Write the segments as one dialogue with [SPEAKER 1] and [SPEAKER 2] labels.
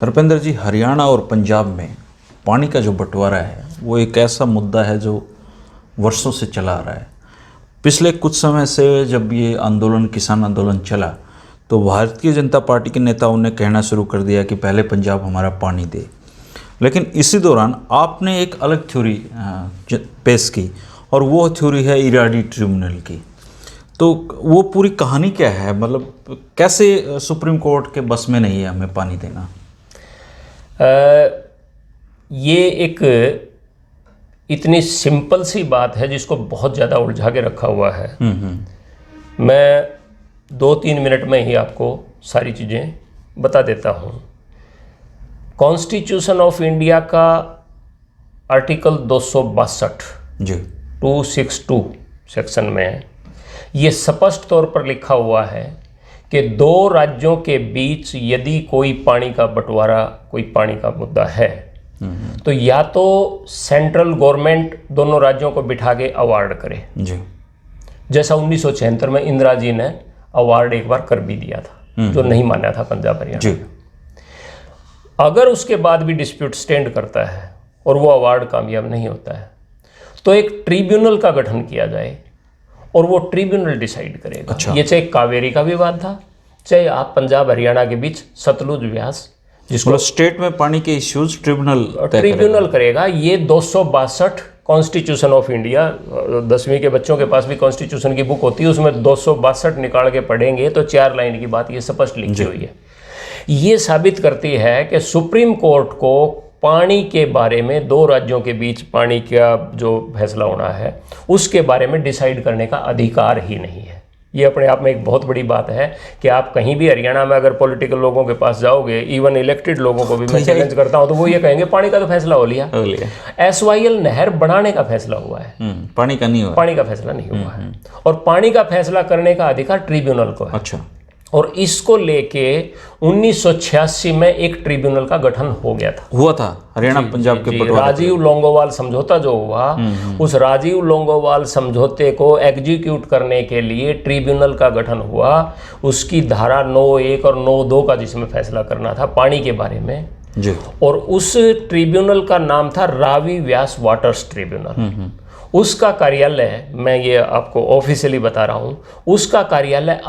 [SPEAKER 1] नृपेंद्र जी, हरियाणा और पंजाब में पानी का जो बंटवारा है वो एक ऐसा मुद्दा है जो वर्षों से चला आ रहा है। पिछले कुछ समय से जब ये आंदोलन, किसान आंदोलन चला, तो भारतीय जनता पार्टी के नेताओं ने कहना शुरू कर दिया कि पहले पंजाब हमारा पानी दे। लेकिन इसी दौरान आपने एक अलग थ्योरी पेश की और वो थ्योरी है इराडी ट्रिब्यूनल की। तो वो पूरी कहानी क्या है? मतलब कैसे सुप्रीम कोर्ट के बस में नहीं है हमें पानी देना?
[SPEAKER 2] ये एक इतनी सिंपल सी बात है जिसको बहुत ज़्यादा उलझा के रखा हुआ है। मैं 2-3 मिनट में ही आपको सारी चीज़ें बता देता हूँ। कॉन्स्टिट्यूशन ऑफ इंडिया का आर्टिकल 262
[SPEAKER 1] जी
[SPEAKER 2] 262 सेक्शन में ये स्पष्ट तौर पर लिखा हुआ है कि दो राज्यों के बीच यदि कोई पानी का बंटवारा, कोई पानी का मुद्दा है, तो या तो सेंट्रल गवर्नमेंट दोनों राज्यों को बिठा के अवार्ड करे,
[SPEAKER 1] जी
[SPEAKER 2] जैसा 1976 में इंदिरा जी ने अवार्ड एक बार कर भी दिया था, जो नहीं माना था पंजाब हरियाणा
[SPEAKER 1] जी।
[SPEAKER 2] में। अगर उसके बाद भी डिस्प्यूट स्टैंड करता है और वो अवार्ड कामयाब नहीं होता है, तो एक ट्रिब्यूनल का गठन किया जाए और वो ट्रिब्यूनल डिसाइड करेगा।
[SPEAKER 1] अच्छा।
[SPEAKER 2] ये चाहे कावेरी का विवाद था, चाहे आप पंजाब हरियाणा के बीच सतलुज व्यास, जिसको
[SPEAKER 1] स्टेट में पानी के इश्यूज
[SPEAKER 2] ट्रिब्यूनल करेगा। ये 262 कॉन्स्टिट्यूशन ऑफ इंडिया, 10वीं के बच्चों के पास भी कॉन्स्टिट्यूशन की बुक होती है, उसमें 262 निकाल के पढ़ेंगे तो 4 लाइन की बात ये स्पष्ट लिखी हुई है। ये साबित करती है कि सुप्रीम कोर्ट को पानी के बारे में, दो राज्यों के बीच पानी का जो फैसला होना है उसके बारे में डिसाइड करने का अधिकार ही नहीं है। ये अपने आप में एक बहुत बड़ी बात है कि आप कहीं भी हरियाणा में अगर पॉलिटिकल लोगों के पास जाओगे, इवन इलेक्टेड लोगों को भी मैं चैलेंज करता हूं, तो वो ये कहेंगे पानी का तो फैसला हो लिया। SYL नहर बनाने का फैसला हुआ है,
[SPEAKER 1] पानी का नहीं हुआ,
[SPEAKER 2] पानी का फैसला नहीं हुआ है। और पानी का फैसला करने का अधिकार ट्रिब्यूनल को है।
[SPEAKER 1] अच्छा।
[SPEAKER 2] और इसको लेके 1986 में एक ट्रिब्यूनल का गठन हो गया था,
[SPEAKER 1] हुआ था हरियाणा पंजाब के बंटवारे।
[SPEAKER 2] राजीव लोंगोवाल समझौता जो हुआ, उस राजीव लोंगोवाल समझौते को एग्जीक्यूट करने के लिए ट्रिब्यूनल का गठन हुआ। उसकी धारा 9(1) और 9(2) का जिसमें फैसला करना था पानी के बारे में
[SPEAKER 1] जी।
[SPEAKER 2] और उस ट्रिब्यूनल का नाम था रावी व्यास वाटर्स ट्रिब्यूनल। उसका कार्यालय, मैं ये आपको ऑफिशियली बता रहा हूँ, उसका कार्यालय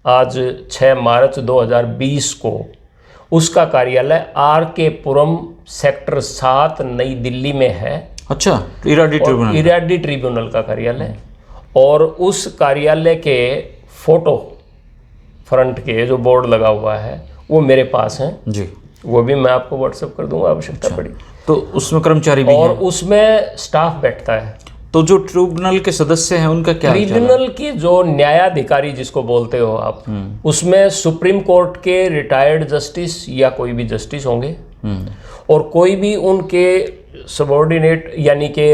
[SPEAKER 2] आज 6 मार्च 2020 को उसका कार्यालय RK पुरम सेक्टर 7 नई दिल्ली में है।
[SPEAKER 1] अच्छा, इराडी
[SPEAKER 2] ट्रिब्यूनल का कार्यालय। और उस कार्यालय के फोटो फ्रंट के जो बोर्ड लगा हुआ है वो मेरे पास हैं
[SPEAKER 1] जी।
[SPEAKER 2] वो भी मैं आपको व्हाट्सएप कर दूंगा, आवश्यकता पड़ी
[SPEAKER 1] तो उसमें कर्मचारी भी
[SPEAKER 2] और
[SPEAKER 1] हैं?
[SPEAKER 2] उसमें स्टाफ बैठता है।
[SPEAKER 1] तो जो ट्रिब्यूनल के सदस्य हैं उनका क्या?
[SPEAKER 2] ट्रिब्यूनल की जो न्यायाधिकारी जिसको बोलते हो आप, उसमें सुप्रीम कोर्ट के रिटायर्ड जस्टिस या कोई भी जस्टिस होंगे और कोई भी उनके सबऑर्डिनेट, यानी कि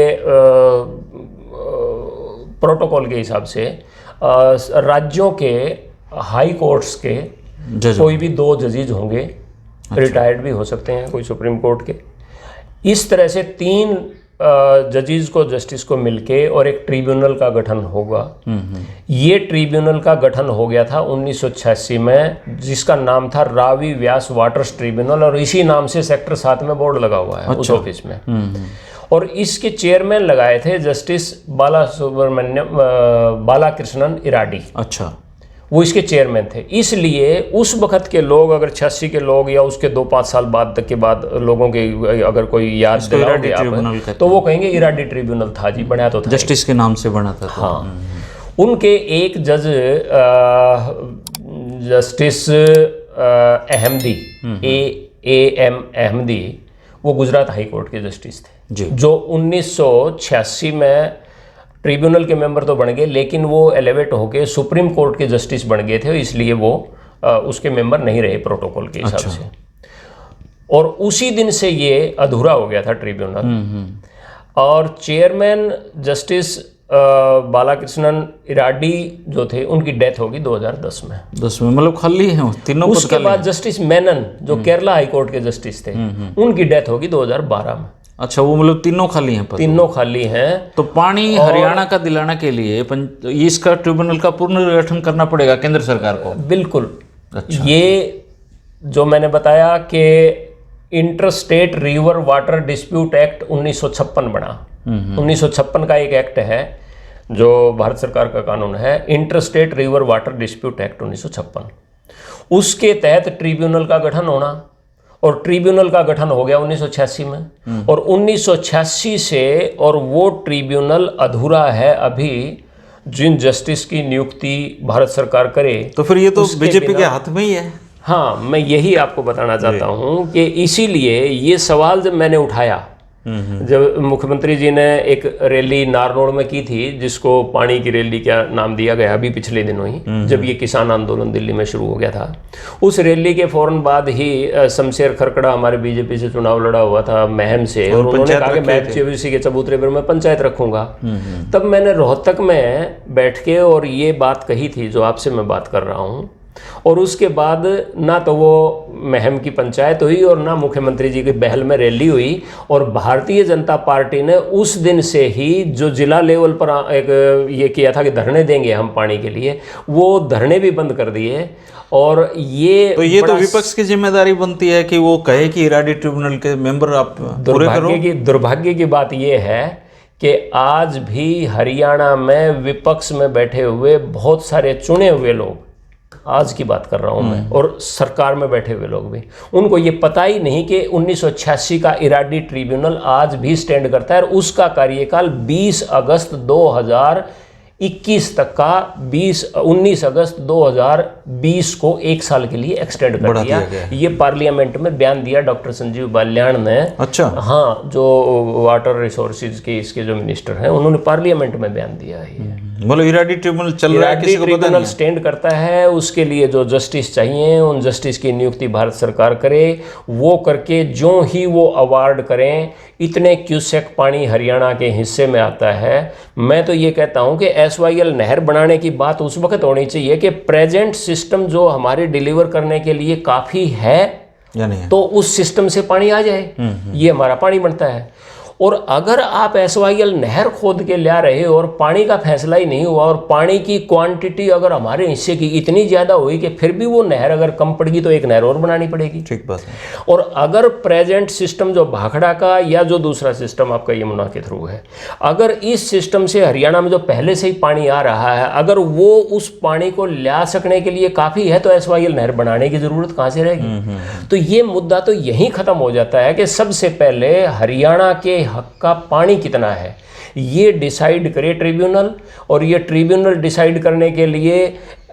[SPEAKER 2] प्रोटोकॉल के हिसाब से राज्यों के हाई कोर्ट्स के कोई भी 2 जजेज होंगे। अच्छा। रिटायर्ड भी हो सकते हैं कोई सुप्रीम कोर्ट के। इस तरह से 3 जजेस को, जस्टिस को मिलके और एक ट्रिब्यूनल का गठन होगा। ये ट्रिब्यूनल का गठन हो गया था 1986 में, जिसका नाम था रावी व्यास वाटर्स ट्रिब्यूनल, और इसी नाम से सेक्टर 7 में बोर्ड लगा हुआ है। अच्छा। उस ऑफिस में। और इसके चेयरमैन लगाए थे जस्टिस बालाकृष्णन इराडी।
[SPEAKER 1] अच्छा।
[SPEAKER 2] वो इसके चेयरमैन थे। इसलिए उस वक्त के लोग, अगर 86 के लोग या उसके 2-5 साल बाद तक के बाद लोगों के अगर कोई याद दिलाओगे आप, तो वो कहेंगे इराडी ट्रिब्यूनल था जी, बना तो था, जस्टिस
[SPEAKER 1] के नाम से बना था।
[SPEAKER 2] हाँ। उनके एक जज जस्टिस अहमदी, AM अहमदी, वो गुजरात हाई कोर्ट के जस्टिस थे, जो 1986 में ट्रिब्यूनल के मेंबर तो बन गए, लेकिन वो एलिवेट होके सुप्रीम कोर्ट के जस्टिस बन गए थे, इसलिए वो उसके मेंबर नहीं रहे प्रोटोकॉल के हिसाब से। और उसी दिन से ये अधूरा हो गया था ट्रिब्यूनल। और चेयरमैन जस्टिस बालाकृष्णन इराडी जो थे, उनकी डेथ होगी 2010 में।
[SPEAKER 1] मतलब खाली हैं तीनों।
[SPEAKER 2] उसके बाद जस्टिस मेनन जो केरला हाई कोर्ट के जस्टिस थे, उनकी डेथ होगी 2012 में।
[SPEAKER 1] अच्छा, वो मतलब तीनों खाली हैं?
[SPEAKER 2] तीनों खाली हैं।
[SPEAKER 1] तो पानी हरियाणा का दिलाने के लिए इसका ट्रिब्यूनल का पुनर्गठन करना पड़ेगा केंद्र सरकार को?
[SPEAKER 2] बिल्कुल।
[SPEAKER 1] अच्छा।
[SPEAKER 2] ये जो मैंने बताया कि inter state river water dispute act 1956 बना। 1956 का एक एक्ट है जो भारत सरकार का कानून है, inter state river water dispute act 1956। उसके तहत ट्रिब्यूनल का गठन होना, और ट्रिब्यूनल का गठन हो गया 1986 में। और 1986 से, और वो ट्रिब्यूनल अधूरा है अभी, जिन जस्टिस की नियुक्ति भारत सरकार करे।
[SPEAKER 1] तो फिर ये तो बीजेपी के हाथ में ही है।
[SPEAKER 2] हाँ, मैं यही आपको बताना चाहता हूँ कि इसीलिए ये सवाल जब मैंने उठाया, जब मुख्यमंत्री जी ने एक रैली नारनौल में की थी, जिसको पानी की रैली क्या नाम दिया गया अभी पिछले दिनों ही, जब ये किसान आंदोलन दिल्ली में शुरू हो गया था, उस रैली के फौरन बाद ही शमशेर खरकड़ा हमारे बीजेपी से चुनाव लड़ा हुआ था महम से, और उन्होंने कहा कि मैं चेवीसी के चबूतरे पर मैं पंचायत रखूंगा। तब मैंने रोहतक में बैठ के और ये बात कही थी जो आपसे मैं बात कर रहा हूँ, और उसके बाद ना तो वो महम की पंचायत हुई और ना मुख्यमंत्री जी की बहल में रैली हुई। और भारतीय जनता पार्टी ने उस दिन से ही जो जिला लेवल पर एक ये किया था कि धरने देंगे हम पानी के लिए, वो धरने भी बंद कर दिए। और ये
[SPEAKER 1] तो विपक्ष की जिम्मेदारी बनती है कि वो कहे कि इराडी ट्रिब्यूनल के मेंबर आप पूरे करो।
[SPEAKER 2] दुर्भाग्य की बात ये है कि आज भी हरियाणा में विपक्ष में बैठे हुए बहुत सारे चुने हुए लोग, आज की बात कर रहा हूं मैं, और सरकार में बैठे हुए लोग भी, उनको ये पता ही नहीं कि 1986 का इराडी ट्रिब्यूनल आज भी स्टैंड करता है, और उसका कार्यकाल 20 अगस्त 2021 तक का 19 अगस्त 2020 को 1 साल के लिए एक्सटेंड कर दिया। ये पार्लियामेंट में बयान दिया डॉक्टर संजीव बाल्याण ने।
[SPEAKER 1] अच्छा।
[SPEAKER 2] हाँ, जो वाटर रिसोर्सेज के इसके जो मिनिस्टर हैं, उन्होंने पार्लियामेंट में बयान दिया है।
[SPEAKER 1] मतलब इराडी ट्रिब्यूनल चल रहा है, किसी को पता नहीं,
[SPEAKER 2] स्टैंड करता है। उसके लिए जो जस्टिस चाहिए, उन जस्टिस की नियुक्ति भारत सरकार करे। वो करके जो ही वो अवार्ड करें, इतने क्यूसेक पानी हरियाणा के हिस्से में आता है। मैं तो ये कहता हूं कि SYL नहर बनाने की बात उस वक्त होनी चाहिए कि प्रेजेंट सिस्टम जो हमारे डिलीवर करने के लिए काफ़ी है, तो उस सिस्टम से पानी आ जाए, ये हमारा पानी बनता है। और अगर आप SYL नहर खोद के ला रहे हो और पानी का फैसला ही नहीं हुआ, और पानी की क्वांटिटी अगर हमारे हिस्से की इतनी ज़्यादा हुई कि फिर भी वो नहर अगर कम पड़ेगी तो एक नहर और बनानी पड़ेगी।
[SPEAKER 1] ठीक बात है।
[SPEAKER 2] और अगर प्रेजेंट सिस्टम जो भाखड़ा का या जो दूसरा सिस्टम आपका यमुना के थ्रू है, अगर इस सिस्टम से हरियाणा में जो पहले से ही पानी आ रहा है, अगर वो उस पानी को ला सकने के लिए काफ़ी है, तो SYL नहर बनाने की ज़रूरत कहाँ से रहेगी? तो ये मुद्दा तो यहीं ख़त्म हो जाता है कि सबसे पहले हरियाणा के हक का पानी कितना है ये डिसाइड करे ट्रिब्यूनल। और ये ट्रिब्यूनल डिसाइड करने के लिए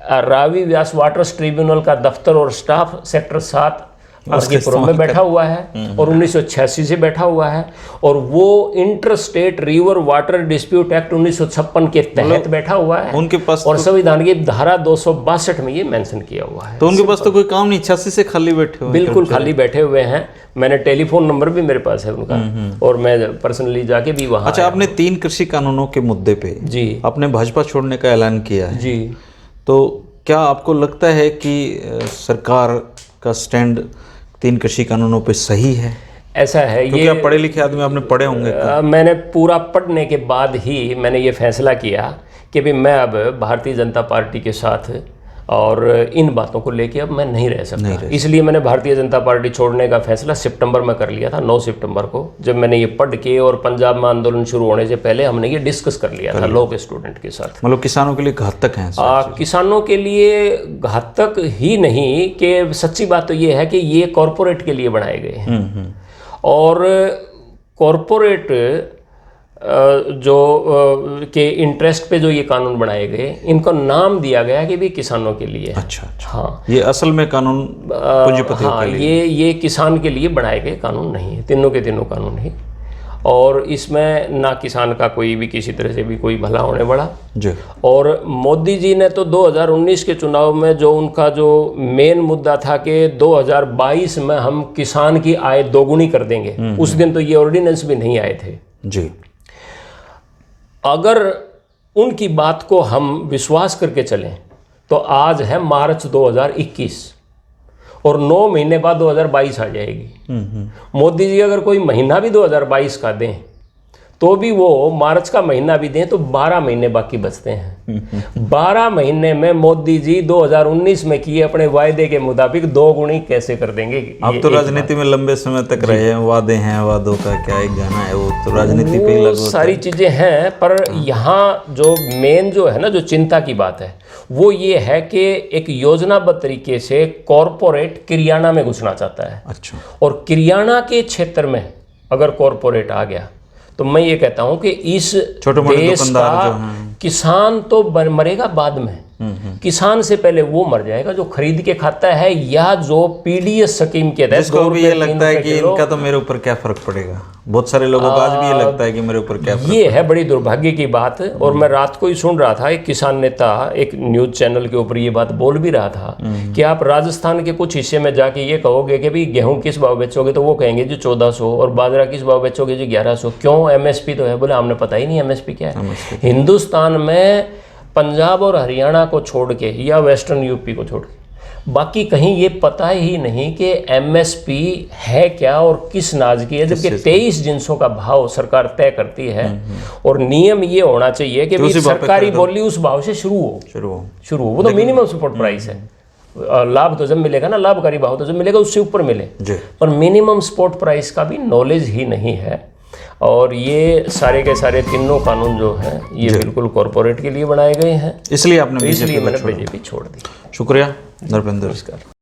[SPEAKER 2] रावी व्यास वाटर्स ट्रिब्यूनल का दफ्तर और स्टाफ सेक्टर 7 आरकेपुरम में बैठा हुआ है, और 1986 से बैठा हुआ है, और वो inter state river water dispute act 1956 के तहत बैठा हुआ है
[SPEAKER 1] उनके पास, और
[SPEAKER 2] संविधान की धारा 262 में ये मेंशन किया हुआ है।
[SPEAKER 1] तो उनके पास तो कोई काम नहीं, 86 से खाली बैठे हुए,
[SPEAKER 2] बिल्कुल खाली बैठे हुए हैं। मैंने टेलीफोन नंबर भी मेरे पास है उनका, और मैं पर्सनली जाके भी वहाँ।
[SPEAKER 1] अच्छा, आपने 3 कृषि कानूनों के मुद्दे पे
[SPEAKER 2] जी
[SPEAKER 1] आपने भाजपा छोड़ने का ऐलान किया है
[SPEAKER 2] जी,
[SPEAKER 1] तो क्या आपको लगता है कि सरकार का स्टैंड 3 कृषि कानूनों पे सही है?
[SPEAKER 2] ऐसा है,
[SPEAKER 1] ये आप पढ़े लिखे आदमी, आपने पढ़े होंगे।
[SPEAKER 2] मैंने पूरा पढ़ने के बाद ही मैंने ये फैसला किया कि भी मैं अब भारतीय जनता पार्टी के साथ और इन बातों को लेके अब मैं नहीं रह सकता। इसलिए मैंने भारतीय जनता पार्टी छोड़ने का फैसला सितंबर में कर लिया था, 9 सितंबर को, जब मैंने ये पढ़ के, और पंजाब में आंदोलन शुरू होने से पहले हमने ये डिस्कस कर लिया था लॉ के स्टूडेंट के साथ।
[SPEAKER 1] मतलब किसानों के लिए घातक हैं?
[SPEAKER 2] किसानों के लिए घातक ही नहीं, कि सच्ची बात तो ये है कि ये कॉरपोरेट के लिए बनाए गए हैं, और कॉरपोरेट जो के इंटरेस्ट पे जो ये कानून बनाए गए, इनको नाम दिया गया कि भी किसानों के लिए।
[SPEAKER 1] अच्छा।
[SPEAKER 2] हाँ,
[SPEAKER 1] ये असल में कानून पूंजीपतियों के लिए,
[SPEAKER 2] ये किसान के लिए बनाए गए कानून नहीं है, तीनों के तीनों कानून ही। और इसमें ना किसान का कोई भी किसी तरह से भी कोई भला होने वाला जी। और मोदी जी ने तो 2019 के चुनाव में जो उनका जो मेन मुद्दा था कि 2022 में हम किसान की आय दोगुनी कर देंगे, उस दिन तो ये ऑर्डिनेंस भी नहीं आए थे
[SPEAKER 1] जी।
[SPEAKER 2] अगर उनकी बात को हम विश्वास करके चलें तो आज है मार्च 2021, और 9 महीने बाद 2022 आ जाएगी। मोदी जी अगर कोई महीना भी 2022 का दें, तो भी वो मार्च का महीना भी दें तो 12 महीने बाकी बचते हैं। 12 महीने में मोदी जी 2019 में किए अपने वायदे के मुताबिक 2 गुनी कैसे कर देंगे?
[SPEAKER 1] आप तो राजनीति में लंबे समय तक रहे हैं, वादे हैं, वादों का क्या एक गाना है, वो तो राजनीति पे ही लागू होता
[SPEAKER 2] सारी चीजें हैं, पर यहाँ जो मेन जो है ना, जो चिंता की बात है वो ये है कि एक योजनाबद्ध तरीके से कॉरपोरेट किरियाना में घुसना चाहता है।
[SPEAKER 1] अच्छा।
[SPEAKER 2] और किरियाना के क्षेत्र में अगर कॉरपोरेट आ गया तो मैं ये कहता हूं कि इस
[SPEAKER 1] छोटे-मोटे
[SPEAKER 2] देश
[SPEAKER 1] दुकानदार जो
[SPEAKER 2] का
[SPEAKER 1] हैं,
[SPEAKER 2] किसान तो मरेगा बाद में। किसान से पहले वो मर जाएगा जो खरीद के खाता है, या जो पीडीएस स्कीम के तहत
[SPEAKER 1] जिसको भी ये लगता है कि इनका तो मेरे ऊपर क्या फर्क पड़ेगा। बहुत सारे लोगों को आज भी ये लगता है कि मेरे ऊपर क्या फर्क।
[SPEAKER 2] ये है बड़ी दुर्भाग्य की बात। और मैं रात को ही सुन रहा था, एक किसान नेता एक न्यूज चैनल के ऊपर ये बात बोल भी रहा था कि आप राजस्थान के कुछ हिस्से में जाके ये कहोगे कि भाई गेहूं किस भाव बेचोगे, तो वो कहेंगे जी 1400, और बाजरा किस भाव बेचोगे जी 1100। क्यों? एमएसपी तो है। बोले हमने पता ही नहीं एमएसपी क्या है। हिंदुस्तान में पंजाब और हरियाणा को छोड़ के या वेस्टर्न यूपी को छोड़ के बाकी कहीं ये पता ही नहीं कि एमएसपी है क्या और किस नाज की है, जबकि 23 जिनसों का भाव सरकार तय करती है। और नियम ये होना चाहिए कि भाई सरकारी बोली उस भाव से शुरू हो। वो तो मिनिमम सपोर्ट प्राइस है। लाभ तो जब मिलेगा ना, लाभकारी भाव तो जब मिलेगा उससे ऊपर मिले, पर मिनिमम सपोर्ट प्राइस का भी नॉलेज ही नहीं है। और ये सारे के सारे तीनों कानून जो हैं ये बिल्कुल कॉरपोरेट के लिए बनाए गए हैं,
[SPEAKER 1] इसलिए आपने
[SPEAKER 2] इसलिए मैंने बीजेपी छोड़ दी।
[SPEAKER 1] शुक्रिया धर्मेंद्र।
[SPEAKER 2] नमस्कार।